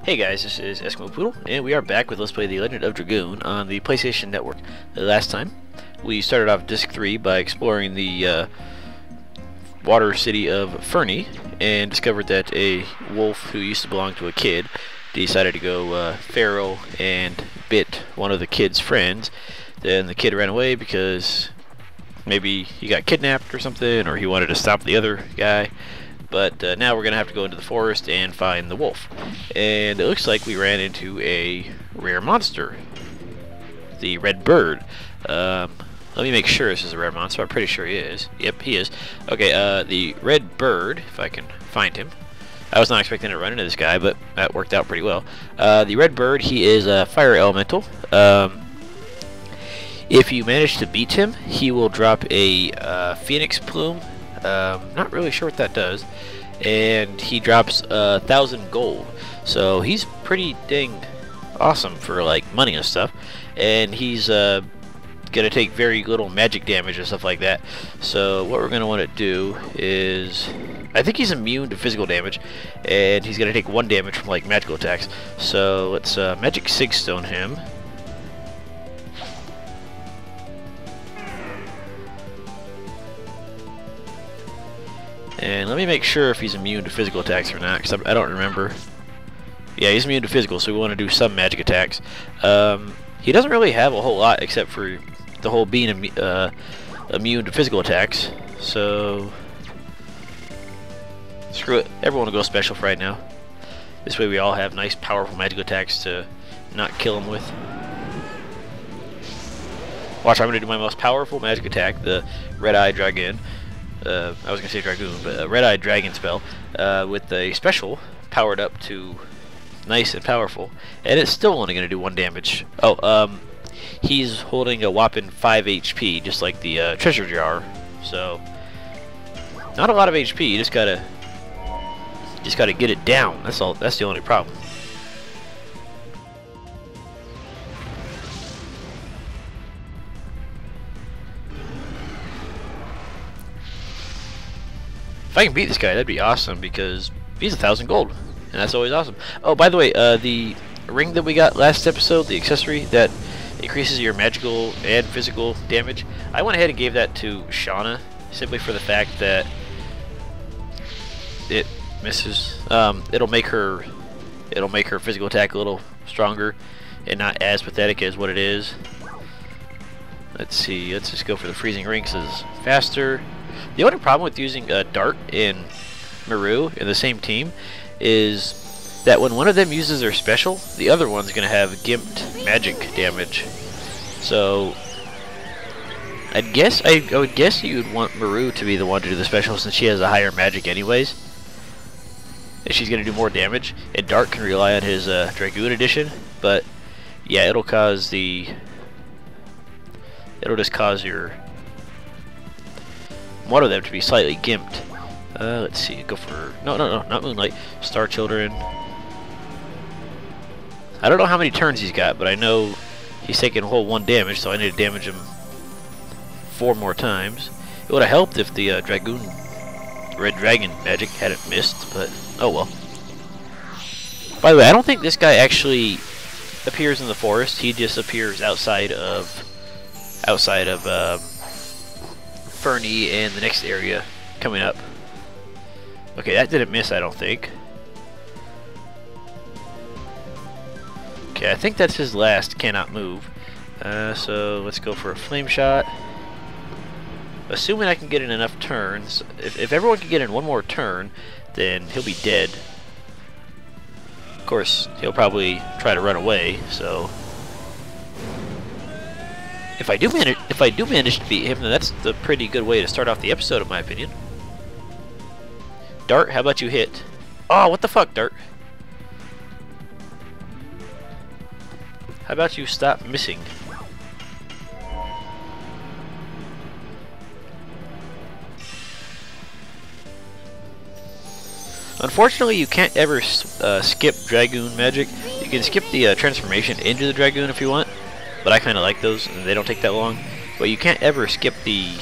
Hey guys, this is Eskimo Poodle, and we are back with Let's Play The Legend of Dragoon on the PlayStation Network. Last time, we started off Disc 3 by exploring the water city of Fernie, and discovered that a wolf who used to belong to a kid decided to go feral and bit one of the kid's friends. Then the kid ran away because maybe he got kidnapped or something, or he wanted to stop the other guy. But now we're going to have to go into the forest and find the wolf. And it looks like we ran into a rare monster. The red bird. Let me make sure this is a rare monster. I'm pretty sure he is. Yep, he is. Okay, the red bird, if I can find him. I was not expecting to run into this guy, but that worked out pretty well. The red bird, he is a fire elemental. If you manage to beat him, he will drop a phoenix plume. Not really sure what that does, and he drops 1,000 gold, so he's pretty dang awesome for like money and stuff. And he's gonna take very little magic damage and stuff like that. So what we're gonna want to do is, I think he's immune to physical damage, and he's gonna take 1 damage from like magical attacks. So let's magic sigstone him. And let me make sure if he's immune to physical attacks or not, because I don't remember. Yeah, he's immune to physical, so we want to do some magic attacks. He doesn't really have a whole lot except for the whole being immune to physical attacks. So screw it. Everyone will go special for right now. This way we all have nice, powerful magical attacks to not kill him with. Watch, I'm going to do my most powerful magic attack, the Red-Eye Dragoon. I was going to say Dragoon, but a Red-Eye Dragon spell with a special powered up to nice and powerful. And it's still only going to do 1 damage. Oh, he's holding a whopping 5 HP, just like the treasure jar. So, not a lot of HP, you just gotta get it down. That's all. That's the only problem. If I can beat this guy, that'd be awesome, because he's 1,000 gold, and that's always awesome. Oh, by the way, the ring that we got last episode, the accessory that increases your magical and physical damage, I went ahead and gave that to Shauna, simply for the fact that it misses. It'll make her physical attack a little stronger, and not as pathetic as what it is. Let's see. Let's just go for the freezing ring, because it's faster. The only problem with using Dart and Maru in the same team is that when one of them uses their special, the other one's going to have gimped magic damage. So I would guess you would want Maru to be the one to do the special, since she has a higher magic anyways, and she's going to do more damage. And Dart can rely on his Dragoon edition, but yeah, it'll just cause your one of them to be slightly gimped. Let's see, go for no, not Moonlight. Star Children. I don't know how many turns he's got, but I know he's taking a whole 1 damage, so I need to damage him 4 more times. It would have helped if the Dragoon Red Dragon magic hadn't missed, but oh well. By the way, I don't think this guy actually appears in the forest. He just appears outside of Fernie and the next area coming up. Okay, that didn't miss, I don't think. Okay, I think that's his last cannot move. So let's go for a flame shot. Assuming I can get in enough turns. If everyone can get in 1 more turn, then he'll be dead. Of course, he'll probably try to run away, so If I do manage to beat him, then that's the pretty good way to start off the episode, in my opinion. Dart, how about you hit? Oh, what the fuck, Dart? How about you stop missing? Unfortunately, you can't ever skip Dragoon magic. You can skip the transformation into the Dragoon if you want, but I kind of like those, and they don't take that long. But you can't ever skip the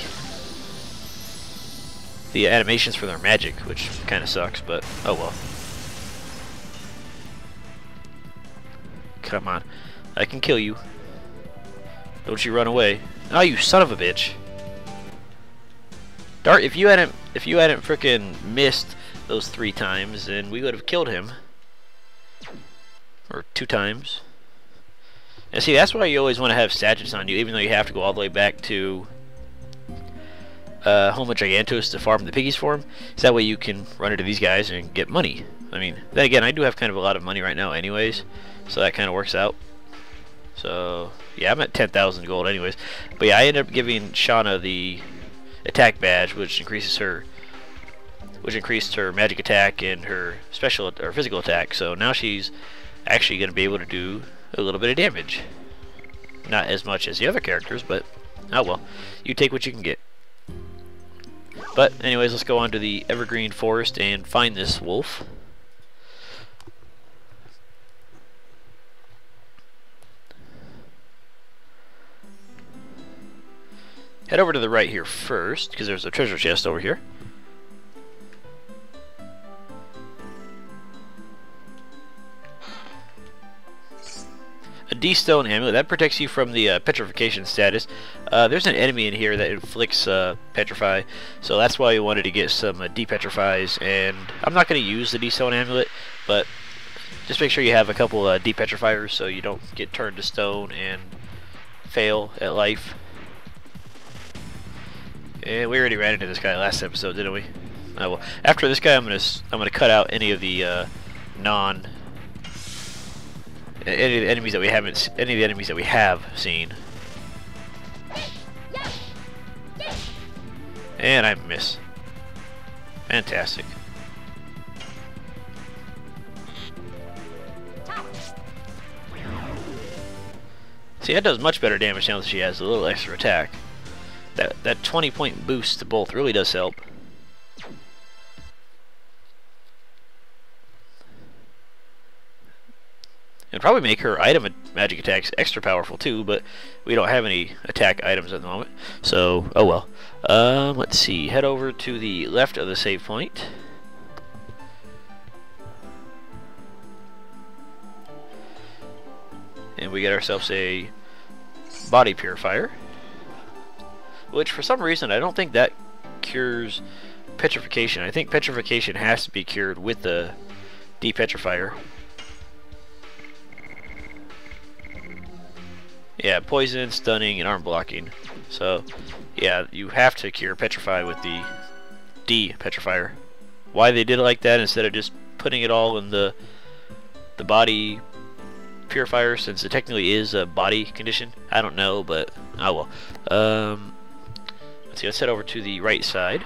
animations for their magic, which kind of sucks, but oh well. come on. I can kill you. Don't you run away. Oh, you son of a bitch. Dart, if you hadn't frickin' missed those 3 times, then we would have killed him. Or 2 times. And see, that's why you always want to have Statutes on you, even though you have to go all the way back to Home of Gigantos to farm the piggies for him. So that way you can run into these guys and get money. I mean, then again, I do have kind of a lot of money right now anyways, so that kind of works out. So, yeah, I'm at 10,000 gold anyways. But yeah, I ended up giving Shauna the attack badge, which increased her magic attack and her special or physical attack. So now she's actually going to be able to do a little bit of damage. Not as much as the other characters, but oh well. You take what you can get. But anyways, let's go on to the Evergreen Forest and find this wolf. Head over to the right here first, because there's a treasure chest over here. A D-Stone amulet, that protects you from the petrification status. There's an enemy in here that inflicts petrify, so that's why we wanted to get some depetrifies. And I'm not going to use the D-Stone amulet, but just make sure you have a couple depetrifiers so you don't get turned to stone and fail at life. And we already ran into this guy last episode, didn't we? Well, after this guy, I'm gonna cut out any of the enemies that we have seen. And I miss. Fantastic. See, that does much better damage now that she has a little extra attack. That 20-point boost to both really does help. It'd probably make her item magic attacks extra powerful too, but we don't have any attack items at the moment, so oh well. Let's see. Head over to the left of the save point. And we get ourselves a body purifier, which for some reason I don't think that cures petrification. I think petrification has to be cured with the depetrifier. Yeah, poison, stunning, and arm blocking. So, yeah, you have to cure petrify with the depetrifier. Why they did it like that instead of just putting it all in the body purifier, since it technically is a body condition, I don't know, but oh well. Let's see, let's head over to the right side.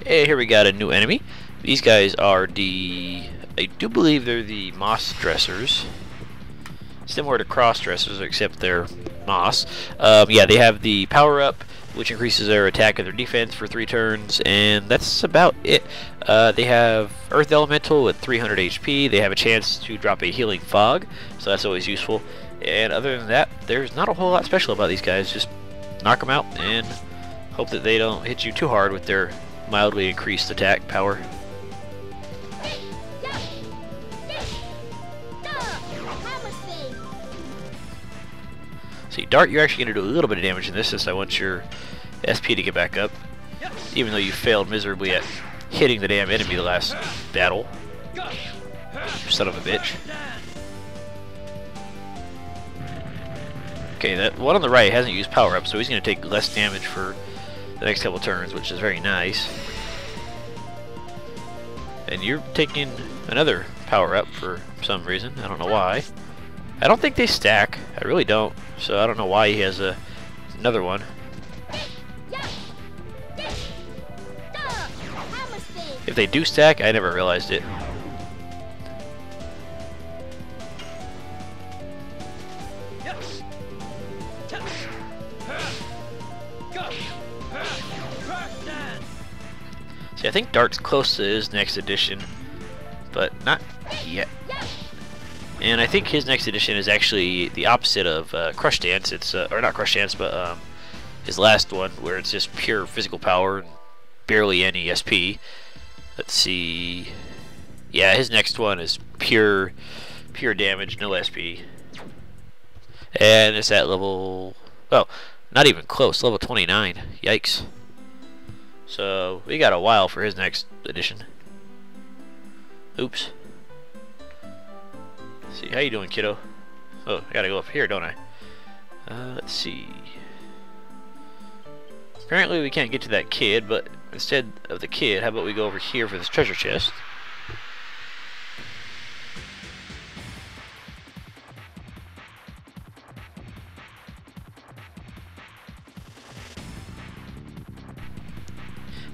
Hey, here we got a new enemy. These guys are I do believe they're the moss dressers. Similar to cross dressers, except they're moss. Yeah, they have the power up, which increases their attack and their defense for 3 turns, and that's about it. They have Earth Elemental with 300 HP. They have a chance to drop a Healing Fog, so that's always useful. And other than that, there's not a whole lot special about these guys. Just knock them out and hope that they don't hit you too hard with their mildly increased attack power. See, Dart, you're actually going to do a little bit of damage in this, since I want your SP to get back up, even though you failed miserably at hitting the damn enemy the last battle. You son of a bitch. Okay, that one on the right hasn't used power up, so he's going to take less damage for the next couple turns, which is very nice. And you're taking another power up for some reason. I don't know why. I don't think they stack. I really don't. So I don't know why he has another one. If they do stack, I never realized it. See, I think Dart's close to his next edition, but not yet. And I think his next edition is actually the opposite of Crush Dance. It's or not Crush Dance, but his last one, where it's just pure physical power and barely any SP. Let's see. Yeah, his next one is pure damage, no SP. And it's at level... oh, not even close, level 29. Yikes. So, we got a while for his next edition. Oops. Let's see, how you doing, kiddo? Oh, I gotta go up here, don't I? Let's see. Apparently we can't get to that kid, but instead of the kid, how about we go over here for this treasure chest?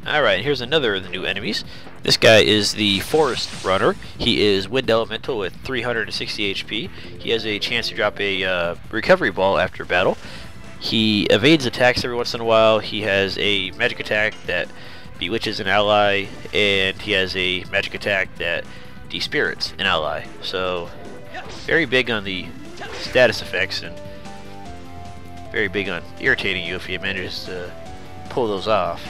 Alright, here's another of the new enemies. This guy is the Forest Runner. He is Wind Elemental with 360 HP. He has a chance to drop a recovery ball after battle. He evades attacks every once in a while. He has a magic attack that bewitches an ally, and he has a magic attack that despirits an ally. So, very big on the status effects, and very big on irritating you if he manages to pull those off.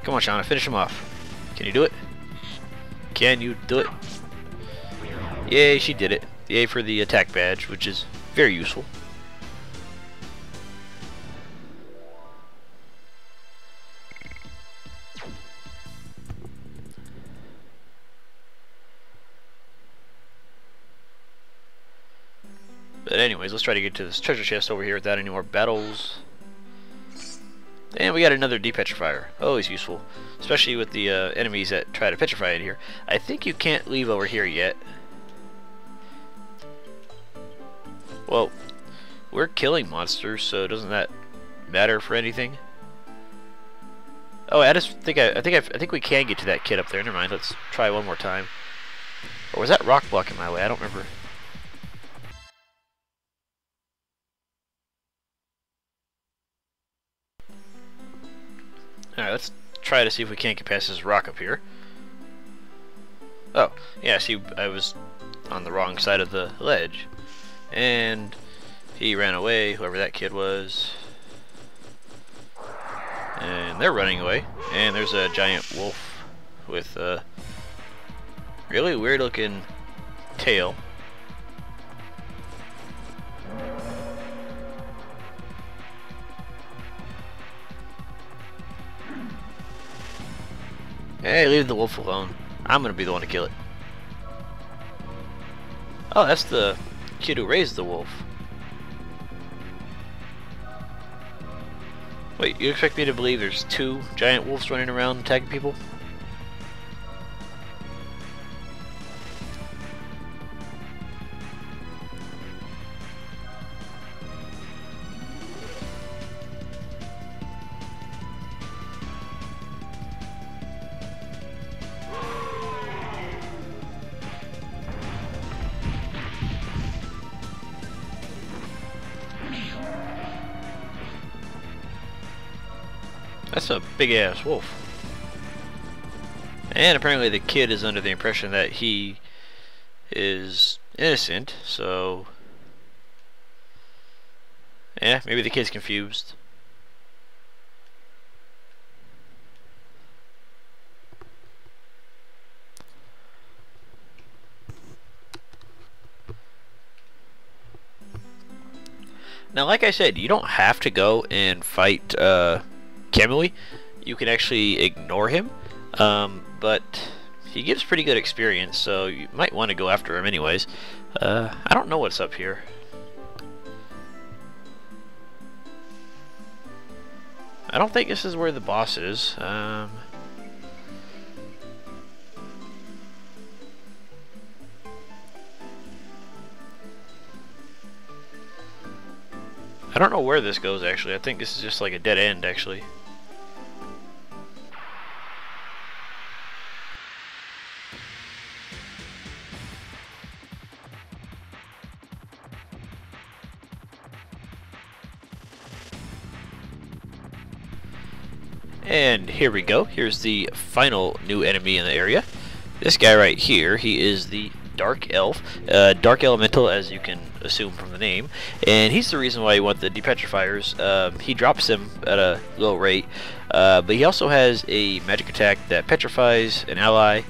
Come on, Shauna, finish him off. Can you do it? Can you do it? Yay, she did it. Yay for the attack badge, which is very useful. But anyways, let's try to get to this treasure chest over here without any more battles. And we got another depetrifier. Always useful, especially with the enemies that try to petrify it here. I think you can't leave over here yet. Well, we're killing monsters, so doesn't that matter for anything? Oh, I think we can get to that kid up there. Never mind. Let's try one more time. Or was that rock blocking my way? I don't remember. Alright, let's try to see if we can't get past this rock up here. Oh, yeah, see, I was on the wrong side of the ledge. And he ran away, whoever that kid was. And they're running away. And there's a giant wolf with a really weird looking tail. Hey, leave the wolf alone. I'm gonna be the one to kill it. Oh, that's the kid who raised the wolf. Wait, you expect me to believe there's two giant wolves running around attacking people? That's a big ass wolf. And apparently the kid is under the impression that he is innocent, so yeah, maybe the kid's confused. Now, like I said, you don't have to go and fight Kamuy. You can actually ignore him, but he gives pretty good experience, so you might want to go after him anyways. I don't know what's up here. I don't think this is where the boss is. I don't know where this goes, actually. I think this is just like a dead end, actually. And here we go. Here's the final new enemy in the area. This guy right here, he is the Dark Elf. Dark Elemental, as you can assume from the name. And he's the reason why you want the Depetrifiers. He drops them at a low rate. But he also has a magic attack that petrifies an ally.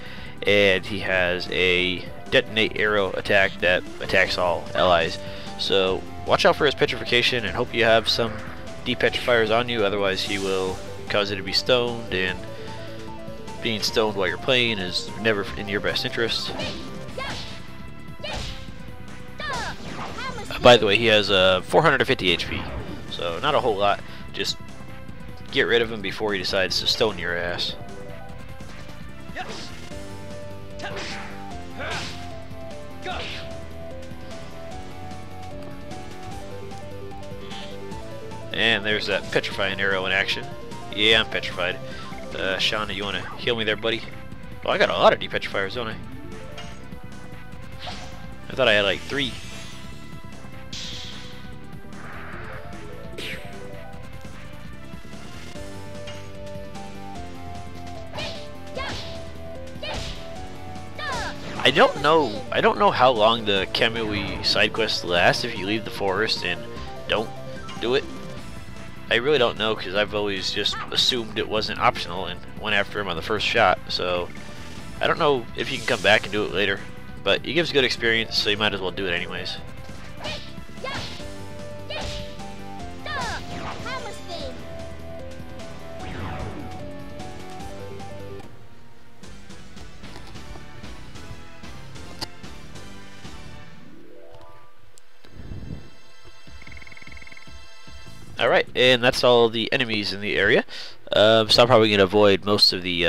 And he has a detonate arrow attack that attacks all allies. So watch out for his petrification and hope you have some Depetrifiers on you. Otherwise he will cause you to be stoned, and being stoned while you're playing is never in your best interest. By the way, he has 450 HP, so not a whole lot. Just get rid of him before he decides to stone your ass. And there's that petrifying arrow in action. Yeah, I'm petrified. Shauna, you want to heal me there, buddy? Oh, I got a lot of depetrifiers, don't I? I thought I had like 3. I don't know how long the Kamuy side quest lasts if you leave the forest and don't do it. I really don't know, because I've always just assumed it wasn't optional and went after him on the first shot. So I don't know if you can come back and do it later, but it gives good experience, so you might as well do it anyways. Alright, and that's all the enemies in the area. So I'm probably going to avoid most of the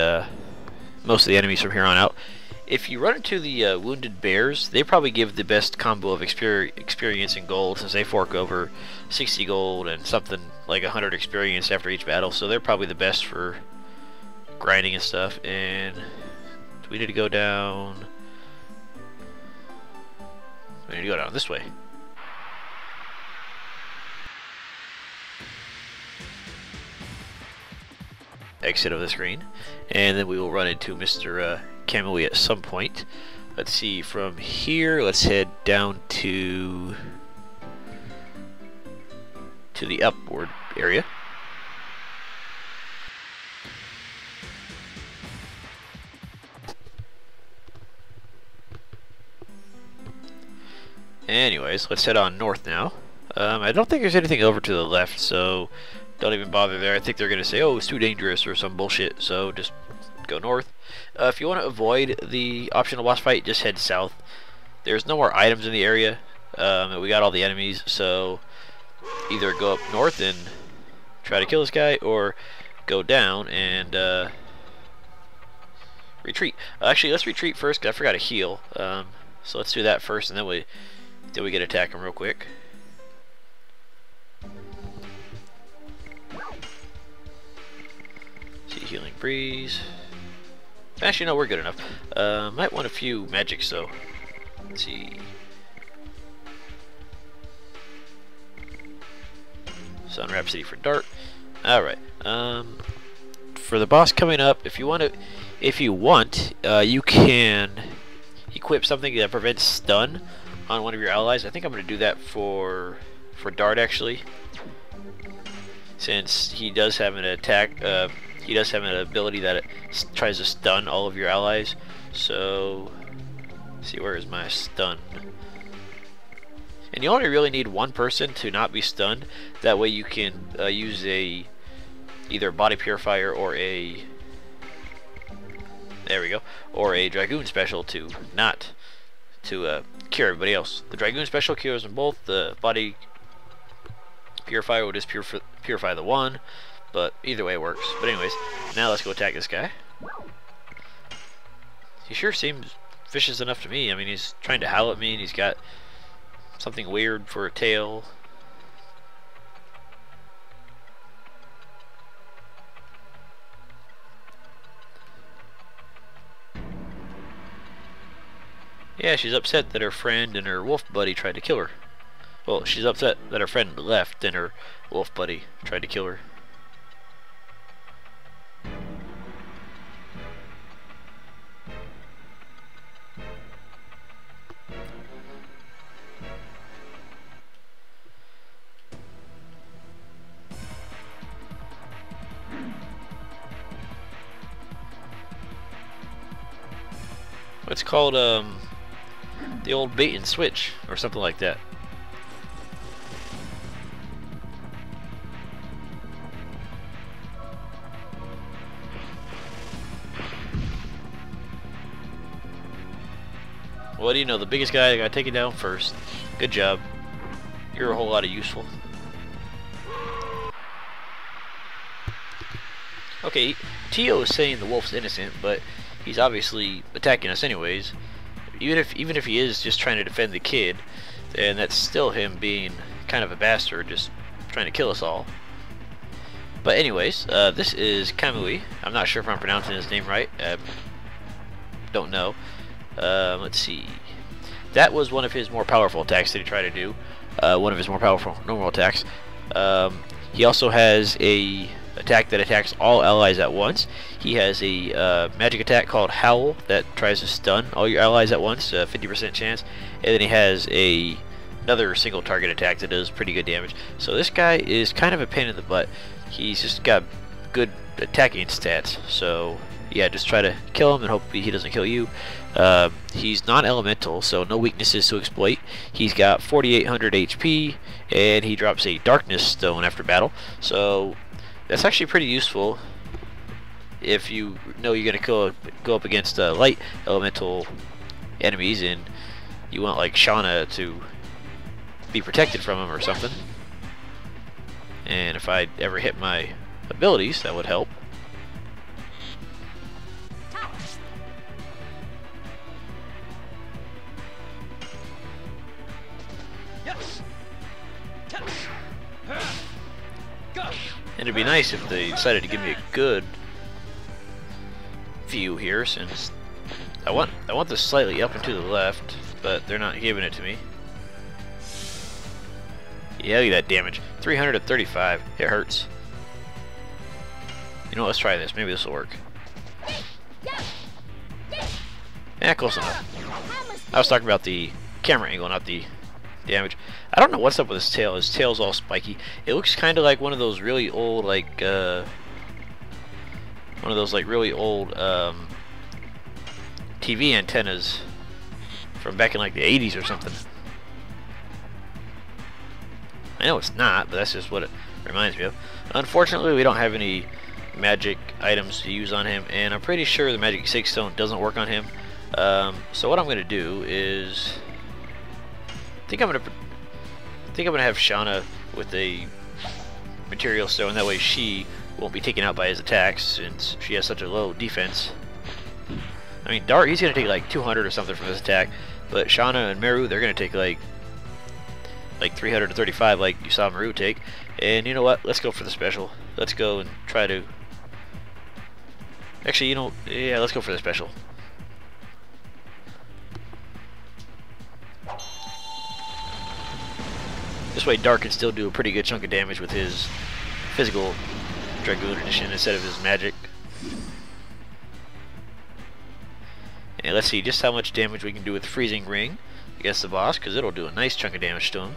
enemies from here on out. If you run into the wounded bears, they probably give the best combo of experience and gold, since they fork over 60 gold and something like 100 experience after each battle. So they're probably the best for grinding and stuff. And we need to go down. We need to go down this way. Exit of the screen, and then we will run into Mr. Kamuy at some point. Let's see, from here let's head down to the upward area. Anyways, let's head on north now. I don't think there's anything over to the left, so don't even bother there. I think they're going to say, oh, it's too dangerous or some bullshit, so just go north. If you want to avoid the optional boss fight, just head south. There's no more items in the area. We got all the enemies, so either go up north and try to kill this guy, or go down and retreat. Actually, let's retreat first, because I forgot to heal. So let's do that first, and then we get attack him real quick. See, healing breeze. Actually, no, we're good enough. Might want a few magics though. Let's see. Sun Rhapsody for dart. All right. For the boss coming up, if you want, you can equip something that prevents stun on one of your allies. I think I'm going to do that for dart actually, since he does have an attack. He does have an ability that it tries to stun all of your allies. So, let's see, where is my stun? And you only really need one person to not be stunned. That way you can use either a body purifier or a or a Dragoon special to cure everybody else. The Dragoon special cures them both. The body purifier will just purify the one. But either way it works. But anyways, now let's go attack this guy. He sure seems vicious enough to me. I mean, he's trying to howl at me, and he's got something weird for a tail. Yeah, she's upset that her friend and her wolf buddy tried to kill her. Well, she's upset that her friend left and her wolf buddy tried to kill her. It's called the old bait and switch or something like that. What do you know? The biggest guy got taken down first. Good job. You're a whole lot of useful. Okay, Teo is saying the wolf's innocent, but he's obviously attacking us anyways. Even if he is just trying to defend the kid, then that's still him being kind of a bastard, just trying to kill us all. But anyways, this is Kamuy. I'm not sure if I'm pronouncing his name right. Don't know. Let's see. That was one of his more powerful attacks that he tried to do. One of his more powerful normal attacks. He also has a attack that attacks all allies at once. He has a magic attack called Howl that tries to stun all your allies at once, 50% chance. And then he has another single target attack that does pretty good damage. So this guy is kind of a pain in the butt. He's just got good attacking stats. So yeah, just try to kill him and hope he doesn't kill you. He's non-elemental, so no weaknesses to exploit. He's got 4,800 HP, and he drops a darkness stone after battle. So that's actually pretty useful if you know you're gonna go up against light elemental enemies, and you want like Shauna to be protected from him or something. And if I ever hit my abilities, that would help. And it'd be nice if they decided to give me a good view here, since I want this slightly up and to the left, but they're not giving it to me. Yeah, look at that damage. 335. It hurts. You know what, let's try this. Maybe this will work. Yeah, close enough. I was talking about the camera angle, not the damage. I don't know what's up with his tail. His tail's all spiky. It looks kind of like one of those really old, like, TV antennas from back in like the 80s or something. I know it's not, but that's just what it reminds me of. Unfortunately, we don't have any magic items to use on him, and I'm pretty sure the magic 6 stone doesn't work on him. So what I'm going to do is, I think I'm gonna have Shauna with a material stone. That way she won't be taken out by his attacks, since she has such a low defense. I mean, Dart, he's gonna take like 200 or something from his attack, but Shauna and Meru, they're gonna take like 335, like you saw Meru take. And you know what? Let's go for the special. Let's go and try to. Actually, you know, yeah, let's go for the special. This way Dark can still do a pretty good chunk of damage with his physical Dragoon edition instead of his magic. And let's see just how much damage we can do with Freezing Ring against the boss, because it'll do a nice chunk of damage to him.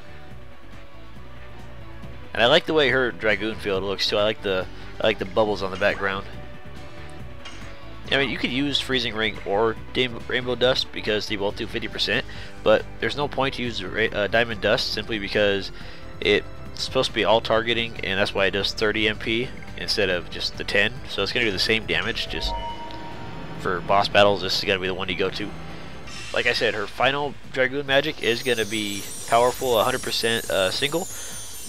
And I like the way her Dragoon field looks too. I like the bubbles on the background. I mean, you could use Freezing Ring or Rainbow Dust because they both do 50%, but there's no point to use Diamond Dust simply because it's supposed to be all targeting, and that's why it does 30 MP instead of just the 10. So it's going to do the same damage, just for boss battles, this is going to be the one you go to. Like I said, her final Dragoon magic is going to be powerful, 100% single,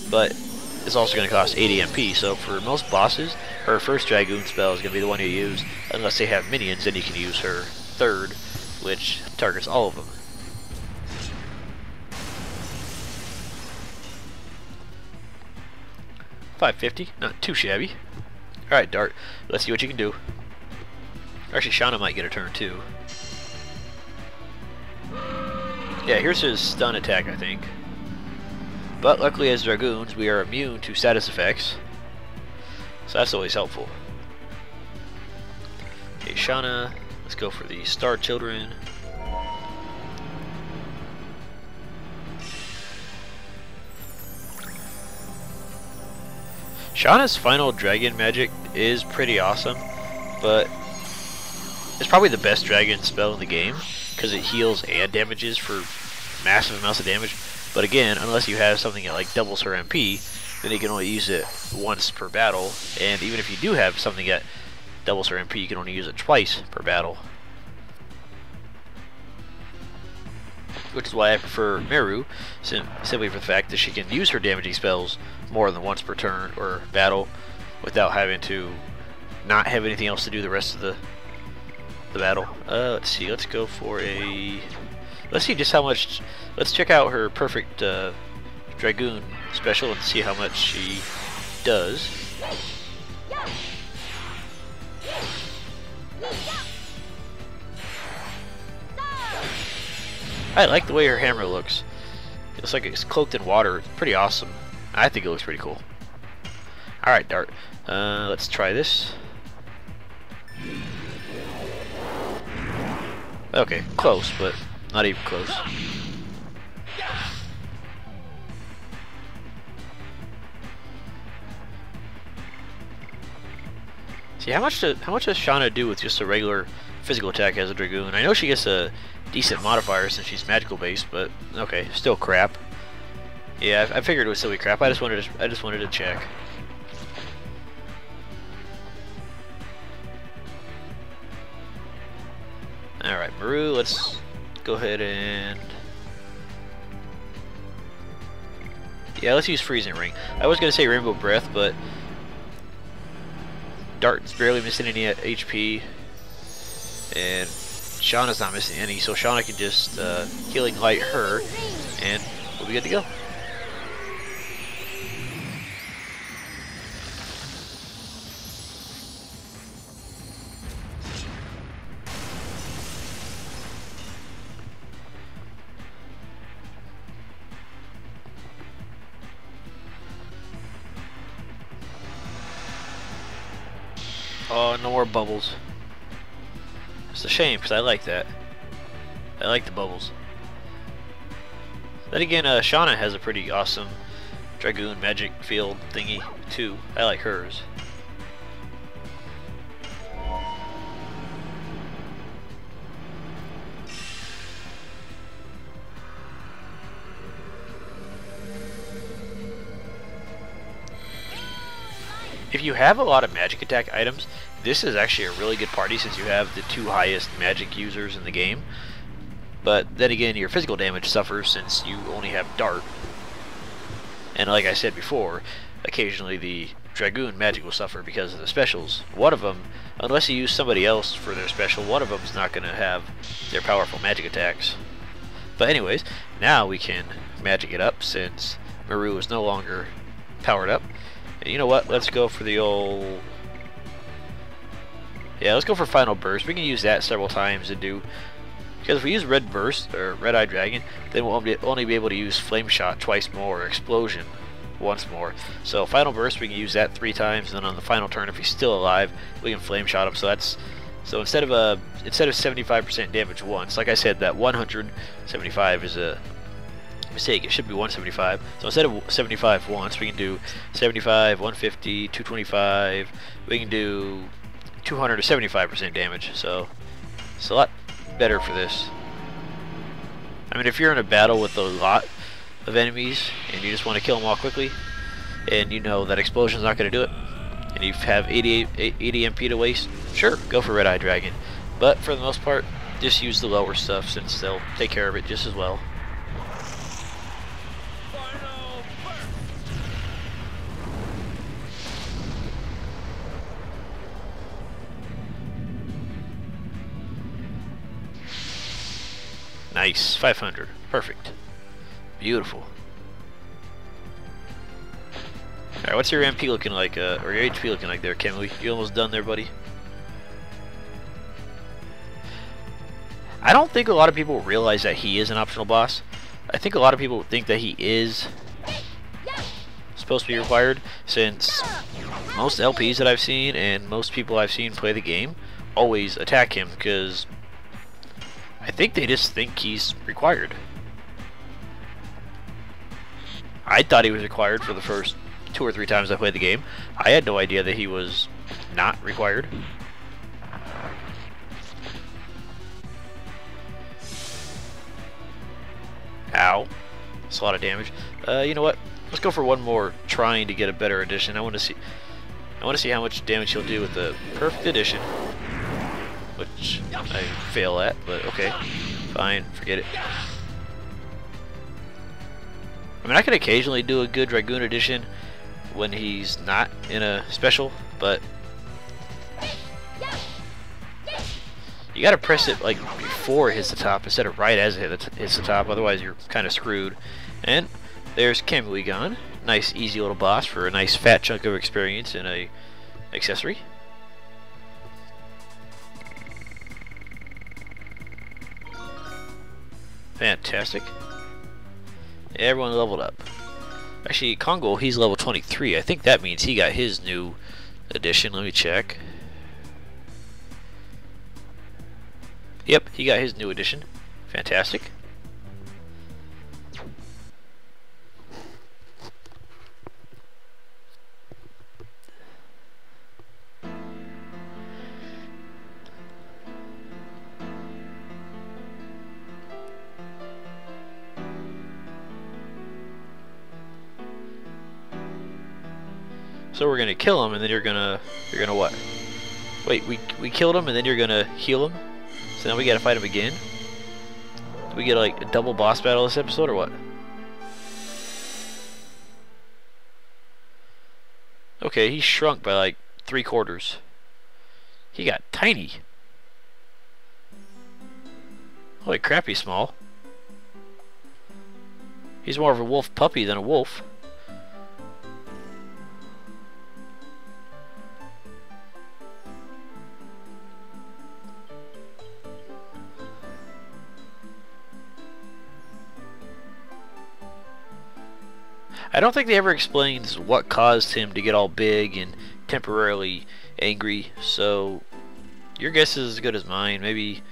but it's also going to cost 80 MP, so for most bosses, her first Dragoon spell is going to be the one you use, unless they have minions, then you can use her third, which targets all of them. $550, not too shabby. Alright, Dart, let's see what you can do. Actually, Shauna might get a turn too. Yeah, here's his stun attack, I think. But luckily as Dragoons, we are immune to status effects, so that's always helpful. Okay, Shauna, let's go for the Star Children. Shauna's final dragon magic is pretty awesome, but It's probably the best dragon spell in the game because it heals and damages for massive amounts of damage. But again, unless you have something that like doubles her MP, then you can only use it once per battle. And even if you do have something that doubles her MP, you can only use it twice per battle. Which is why I prefer Meru, simply for the fact that she can use her damaging spells more than once per turn or battle without having to not have anything else to do the rest of the battle. Let's see, let's go for a... Let's see just how much... Let's check out her perfect Dragoon special and see how much she does. I like the way her hammer looks. It looks like it's cloaked in water. It's pretty awesome. I think it looks pretty cool. Alright, Dart. Let's try this. Okay, close, but not even close. See, how much does Shauna do with just a regular physical attack as a Dragoon? I know she gets a decent modifier since she's magical based, but okay, still crap. Yeah, I figured it would still be crap. I just wanted to check. All right, Meru, let's go ahead and let's use Freezing Ring. I was gonna say Rainbow Breath, but Dart's barely missing any HP, and Shauna's not missing any, so Shauna can just Healing Light her, and we'll be good to go. Oh, no more bubbles. It's a shame, because I like that. I like the bubbles. Then again, Shauna has a pretty awesome Dragoon magic field thingy, too. I like hers. If you have a lot of magic attack items, this is actually a really good party since you have the 2 highest magic users in the game. But then again, your physical damage suffers since you only have Dart. And like I said before, occasionally the Dragoon magic will suffer because of the specials. One of them, unless you use somebody else for their special, one of them is not going to have their powerful magic attacks. But anyways, now we can magic it up since Meru is no longer powered up. And you know what? Let's go for the old... Yeah, let's go for Final Burst. We can use that several times to do... Because if we use Red Burst, or Red Eye Dragon, then we'll only be able to use Flame Shot twice more, or Explosion once more. So Final Burst, we can use that 3 times, and then on the final turn, if he's still alive, we can Flame Shot him. So that's... So instead of 75% damage once, like I said, that 175 is a mistake. It should be 175. So instead of 75 once, we can do 75, 150, 225. We can do 200 to 75% damage. So it's a lot better for this. I mean, if you're in a battle with a lot of enemies and you just want to kill them all quickly, and you know that explosion's not going to do it, and you have 80 MP to waste, sure, go for Red Eye Dragon. But for the most part, just use the lower stuff since they'll take care of it just as well. Nice, 500, perfect, beautiful. Alright, what's your MP looking like, or your HP looking like there, Kamuy? You almost done there, buddy? I don't think a lot of people realize that he is an optional boss. I think a lot of people think that he is supposed to be required, since most LPs that I've seen and most people I've seen play the game always attack him, because I think they just think he's required. I thought he was required for the first 2 or 3 times I played the game. I had no idea that he was not required. Ow. That's a lot of damage. You know what? Let's go for one more trying to get a better edition. I want to see how much damage he'll do with the perfect edition. Which I fail at, but okay. Fine, forget it. I mean, I can occasionally do a good Dragoon edition when he's not in a special, but you gotta press it like before it hits the top instead of right as it hits the top, otherwise you're kind of screwed. And there's Kamuy gone. Nice easy little boss for a nice fat chunk of experience and a accessory. Fantastic. Everyone leveled up. Actually, Kongol, he's level 23. I think that means he got his new edition. Let me check. Yep, he got his new edition. Fantastic. So we're gonna kill him, and then you're gonna what? Wait, we killed him, and then you're gonna heal him. So now we gotta fight him again. Do we get like a double boss battle this episode, or what? Okay, he shrunk by like 3/4. He got tiny. Holy crap, he's small. He's more of a wolf puppy than a wolf. I don't think they ever explains what caused him to get all big and temporarily angry, so your guess is as good as mine. Maybe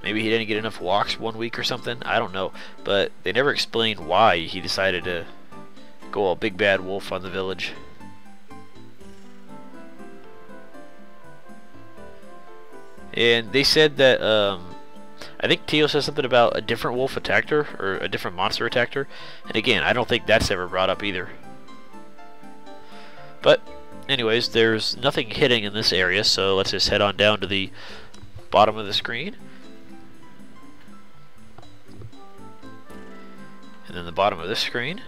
he didn't get enough walks one week or something. I don't know, but they never explained why he decided to go all big bad wolf on the village. And they said that I think Teo says something about a different wolf attacked her, or a different monster attacked her. And again, I don't think that's ever brought up either. But, anyways, there's nothing hitting in this area, so let's just head on down to the bottom of the screen. And then the bottom of this screen.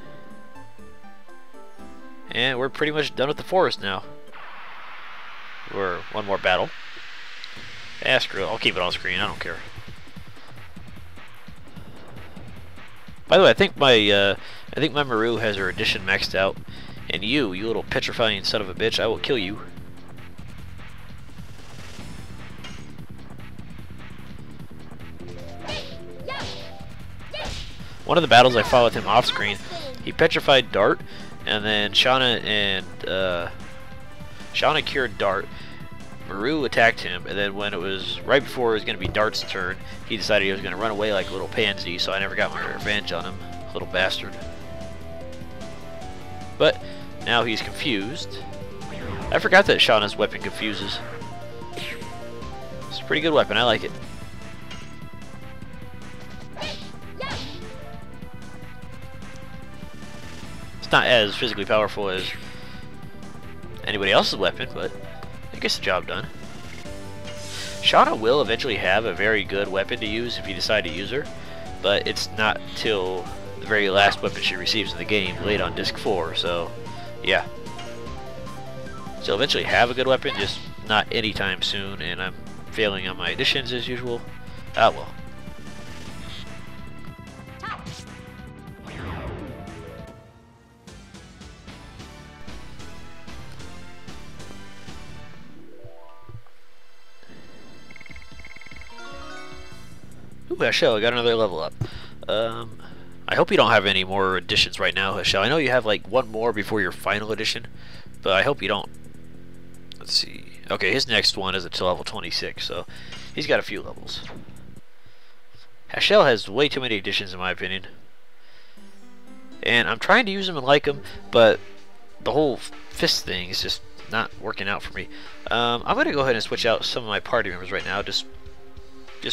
And we're pretty much done with the forest now. We're one more battle. Screw it, I'll keep it on screen, I don't care. By the way, I think my Maru has her edition maxed out, and you little petrifying son of a bitch, I will kill you. One of the battles I fought with him off screen, he petrified Dart, and then Shauna cured Dart. Maru attacked him, and then when it was right before it was going to be Dart's turn, he decided he was going to run away like a little pansy, so I never got my revenge on him, little bastard. But now he's confused. I forgot that Shauna's weapon confuses. It's a pretty good weapon, I like it. It's not as physically powerful as anybody else's weapon, but it gets the job done. Shauna will eventually have a very good weapon to use if you decide to use her, but it's not till the very last weapon she receives in the game, late on disc 4, so yeah. She'll eventually have a good weapon, just not anytime soon, and I'm failing on my additions as usual. Ah well. Ooh, Hashel, I got another level up. I hope you don't have any more editions right now, Hashel. I know you have like one more before your final edition, but I hope you don't. Let's see. Okay, his next one is until level 26, so he's got a few levels. Hashel has way too many editions in my opinion. And I'm trying to use him and like him, but the whole fist thing is just not working out for me. I'm going to go ahead and switch out some of my party members right now, just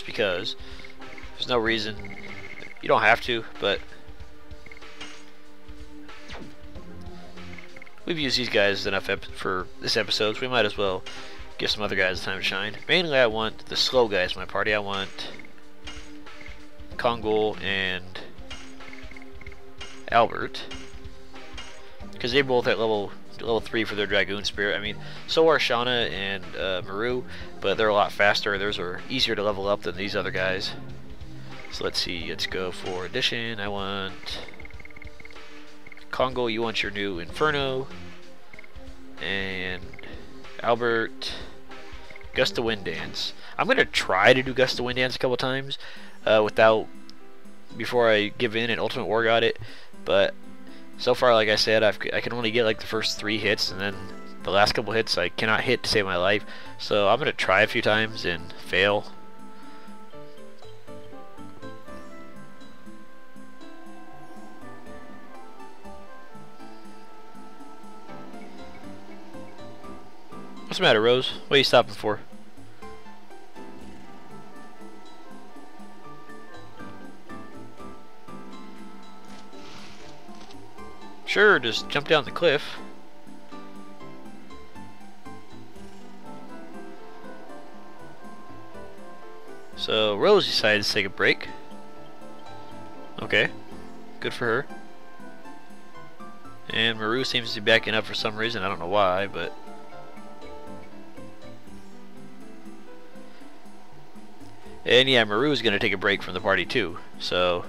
because. There's no reason. You don't have to, but we've used these guys enough for this episode, so we might as well give some other guys time to shine. Mainly I want the slow guys in my party. I want Kongol and Albert, because they both at level 3 for their Dragoon Spirit. I mean, so are Shauna and Maru, but they're a lot faster. Theirs are easier to level up than these other guys. So let's see, let's go for addition. I want Kongol, you want your new Inferno, and Albert, Gust of Wind Dance. I'm gonna try to do Gust of Wind Dance a couple times before I give in and Ultimate War got it, but so far, like I said, I can only get like the first 3 hits, and then the last couple hits I cannot hit to save my life. So I'm gonna try a few times and fail. What's the matter, Rose? What are you stopping for? Sure, just jump down the cliff. So Rose decided to take a break. Okay, good for her. And Maru seems to be backing up for some reason. I don't know why, but and yeah, Maru's gonna take a break from the party too. So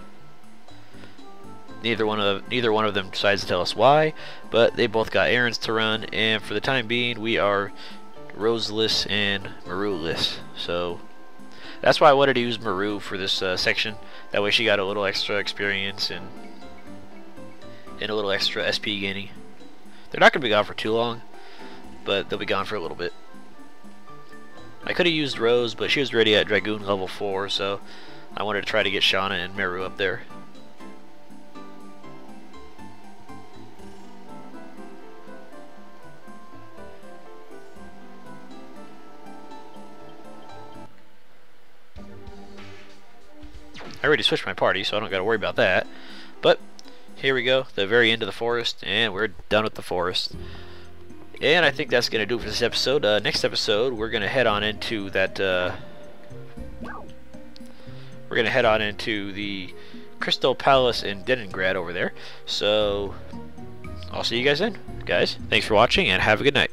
neither one of them decides to tell us why, but they both got errands to run, and for the time being we are Roseless and Maru-less. So that's why I wanted to use Maru for this section. That way she got a little extra experience and a little extra SP gaining. They're not going to be gone for too long, but they'll be gone for a little bit. I could have used Rose, but she was already at Dragoon level 4, so I wanted to try to get Shauna and Maru up there. I already switched my party, so I don't got to worry about that. But here we go, the very end of the forest, and we're done with the forest. And I think that's going to do it for this episode. Next episode, we're going to head on into that. We're going to head on into the Crystal Palace in Leningrad over there. So I'll see you guys then, guys. Thanks for watching, and have a good night.